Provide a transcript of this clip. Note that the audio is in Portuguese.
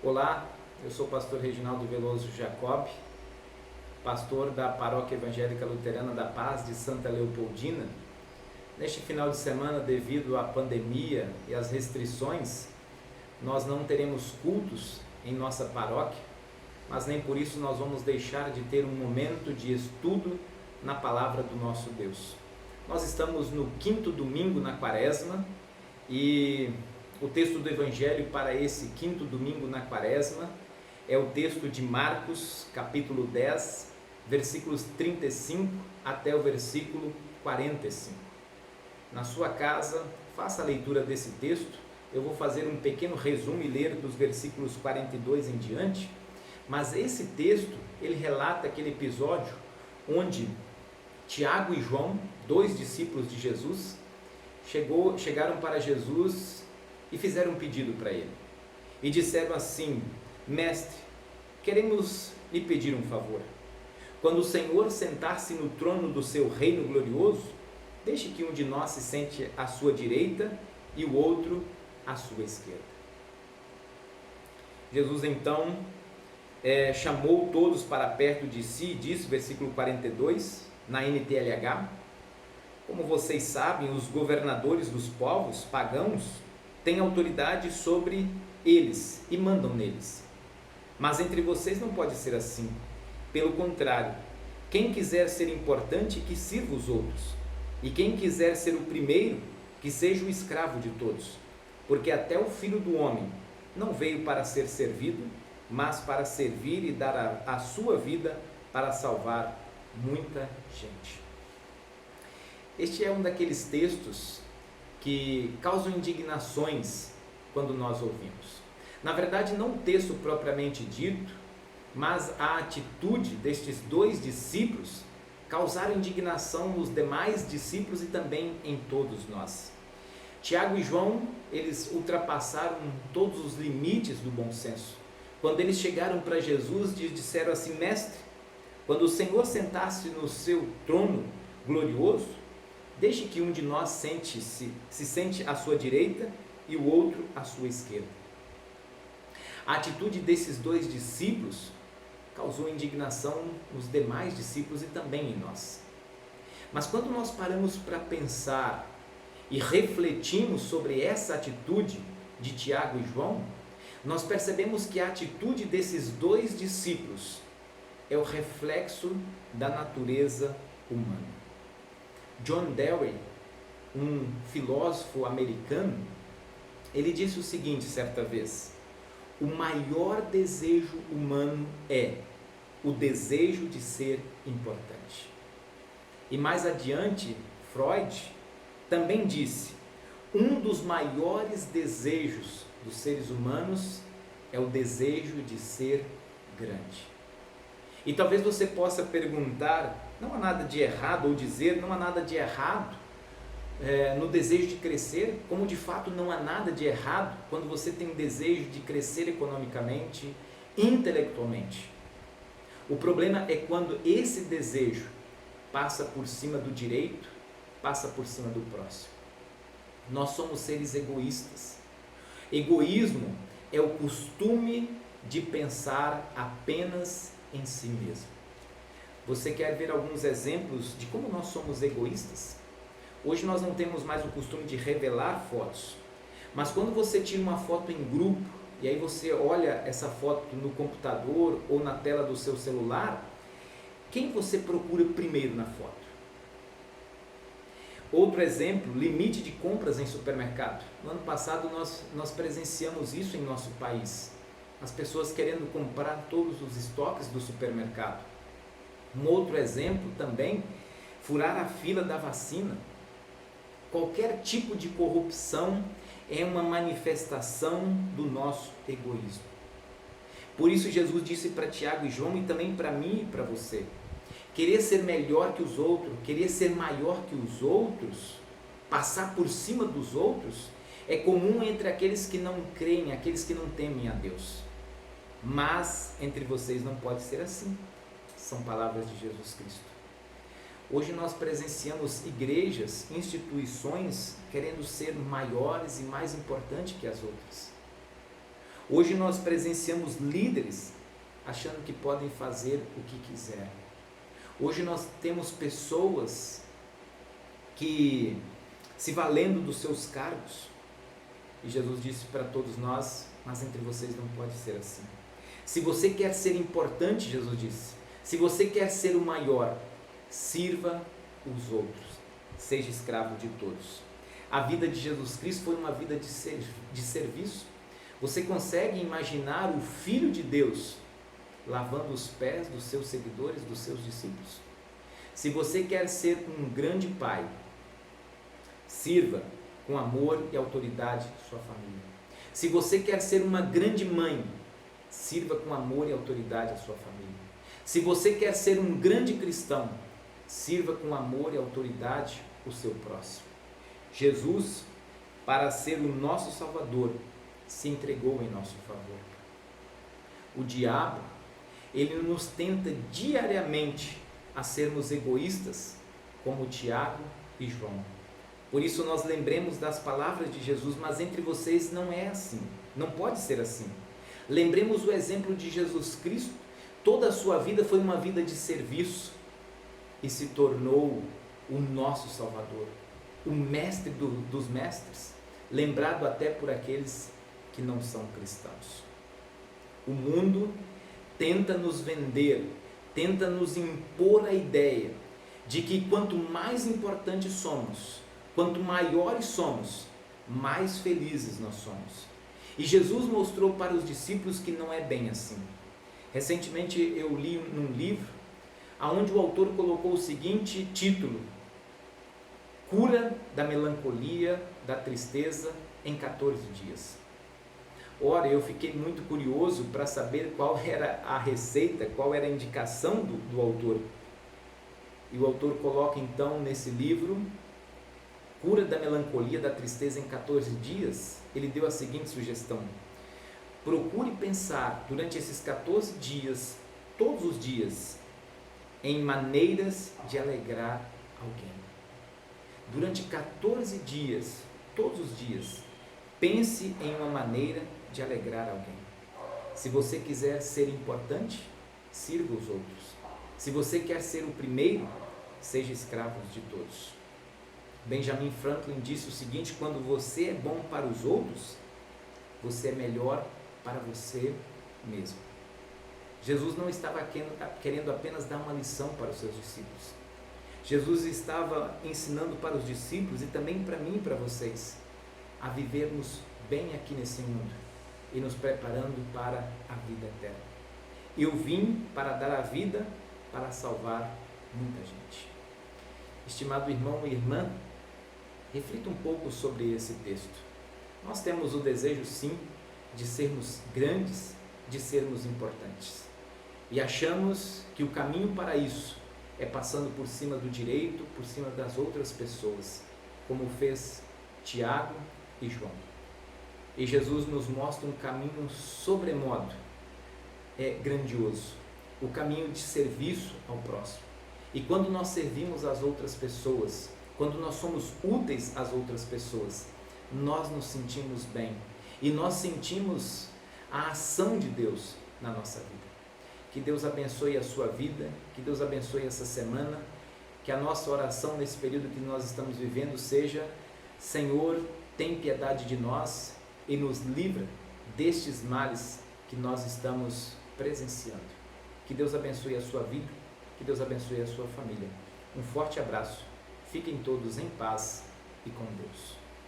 Olá, eu sou o pastor Reginaldo Veloso Jacob, pastor da Paróquia Evangélica Luterana da Paz de Santa Leopoldina. Neste final de semana, devido à pandemia e às restrições, nós não teremos cultos em nossa paróquia, mas nem por isso nós vamos deixar de ter um momento de estudo na palavra do nosso Deus. Nós estamos no 5º domingo na Quaresma e o texto do Evangelho para esse 5º domingo na Quaresma é o texto de Marcos, capítulo 10, versículos 35 até o versículo 45. Na sua casa, faça a leitura desse texto. Eu vou fazer um pequeno resumo e ler dos versículos 42 em diante, mas esse texto, ele relata aquele episódio onde Tiago e João, dois discípulos de Jesus, chegaram para Jesus e fizeram um pedido para ele. E disseram assim: Mestre, queremos lhe pedir um favor. Quando o Senhor sentar-se no trono do seu reino glorioso, deixe que um de nós se sente à sua direita e o outro à sua esquerda. Jesus então chamou todos para perto de si e disse, versículo 42, na NTLH: Como vocês sabem, os governadores dos povos pagãos têm autoridade sobre eles e mandam neles. Mas entre vocês não pode ser assim. Pelo contrário, quem quiser ser importante, que sirva os outros. E quem quiser ser o primeiro, que seja o escravo de todos. Porque até o Filho do Homem não veio para ser servido, mas para servir e dar a sua vida para salvar muita gente. Este é um daqueles textos que causam indignações quando nós ouvimos. Na verdade, não o texto propriamente dito, mas a atitude destes dois discípulos causaram indignação nos demais discípulos e também em todos nós. Tiago e João, eles ultrapassaram todos os limites do bom senso. Quando eles chegaram para Jesus, disseram assim: Mestre, quando o Senhor sentasse no seu trono glorioso, deixe que um de nós se sente à sua direita e o outro à sua esquerda. A atitude desses dois discípulos causou indignação nos demais discípulos e também em nós. Mas quando nós paramos para pensar e refletimos sobre essa atitude de Tiago e João, nós percebemos que a atitude desses dois discípulos é o reflexo da natureza humana. John Dewey, um filósofo americano, ele disse o seguinte certa vez: o maior desejo humano é o desejo de ser importante. E mais adiante, Freud também disse: um dos maiores desejos dos seres humanos é o desejo de ser grande. E talvez você possa perguntar: não há nada de errado, ou dizer, não há nada de errado no desejo de crescer, como de fato não há nada de errado quando você tem um desejo de crescer economicamente, intelectualmente. O problema é quando esse desejo passa por cima do direito, passa por cima do próximo. Nós somos seres egoístas. Egoísmo é o costume de pensar apenas em si mesmo. Você quer ver alguns exemplos de como nós somos egoístas? Hoje nós não temos mais o costume de revelar fotos, mas quando você tira uma foto em grupo e aí você olha essa foto no computador ou na tela do seu celular, quem você procura primeiro na foto? Outro exemplo, limite de compras em supermercado. No ano passado nós presenciamos isso em nosso país. As pessoas querendo comprar todos os estoques do supermercado. Um outro exemplo também, furar a fila da vacina. Qualquer tipo de corrupção é uma manifestação do nosso egoísmo. Por isso Jesus disse para Tiago e João e também para mim e para você: querer ser melhor que os outros, querer ser maior que os outros, passar por cima dos outros, é comum entre aqueles que não creem, aqueles que não temem a Deus. Mas entre vocês não pode ser assim. São palavras de Jesus Cristo. Hoje nós presenciamos igrejas, instituições querendo ser maiores e mais importantes que as outras. Hoje nós presenciamos líderes achando que podem fazer o que quiserem. Hoje nós temos pessoas que se valendo dos seus cargos. E Jesus disse para todos nós, mas entre vocês não pode ser assim. Se você quer ser importante, Jesus disse, se você quer ser o maior, sirva os outros, seja escravo de todos. A vida de Jesus Cristo foi uma vida de serviço. Você consegue imaginar o Filho de Deus lavando os pés dos seus seguidores, dos seus discípulos? Se você quer ser um grande pai, sirva com amor e autoridade sua família. Se você quer ser uma grande mãe, sirva com amor e autoridade a sua família. Se você quer ser um grande cristão, sirva com amor e autoridade o seu próximo. Jesus, para ser o nosso Salvador, se entregou em nosso favor. O diabo, ele nos tenta diariamente a sermos egoístas, como Tiago e João. Por isso nós lembremos das palavras de Jesus, mas entre vocês não é assim, não pode ser assim. Lembremos o exemplo de Jesus Cristo, toda a sua vida foi uma vida de serviço e se tornou o nosso Salvador, o mestre dos mestres, lembrado até por aqueles que não são cristãos. O mundo tenta nos vender, tenta nos impor a ideia de que quanto mais importantes somos, quanto maiores somos, mais felizes nós somos. E Jesus mostrou para os discípulos que não é bem assim. Recentemente eu li num livro, onde o autor colocou o seguinte título: Cura da melancolia, da tristeza em 14 dias. Ora, eu fiquei muito curioso para saber qual era a receita, qual era a indicação do autor. E o autor coloca então nesse livro, Cura da melancolia, da tristeza em 14 dias, ele deu a seguinte sugestão: procure pensar durante esses 14 dias, todos os dias, em maneiras de alegrar alguém. Durante 14 dias, todos os dias, pense em uma maneira de alegrar alguém. Se você quiser ser importante, sirva os outros. Se você quer ser o primeiro, seja escravo de todos. Benjamin Franklin disse o seguinte: quando você é bom para os outros, você é melhor para você mesmo. Jesus não estava querendo apenas dar uma lição para os seus discípulos. Jesus estava ensinando para os discípulos e também para mim e para vocês a vivermos bem aqui nesse mundo e nos preparando para a vida eterna. Eu vim para dar a vida para salvar muita gente. Estimado irmão e irmã, reflita um pouco sobre esse texto. Nós temos o desejo, sim, de sermos grandes, de sermos importantes. E achamos que o caminho para isso é passando por cima do direito, por cima das outras pessoas, como fez Tiago e João. E Jesus nos mostra um caminho sobremodo grandioso, o caminho de serviço ao próximo. E quando nós servimos as outras pessoas, quando nós somos úteis às outras pessoas, nós nos sentimos bem e nós sentimos a ação de Deus na nossa vida. Que Deus abençoe a sua vida, que Deus abençoe essa semana, que a nossa oração nesse período que nós estamos vivendo seja: Senhor, tem piedade de nós e nos livra destes males que nós estamos presenciando. Que Deus abençoe a sua vida, que Deus abençoe a sua família. Um forte abraço, fiquem todos em paz e com Deus.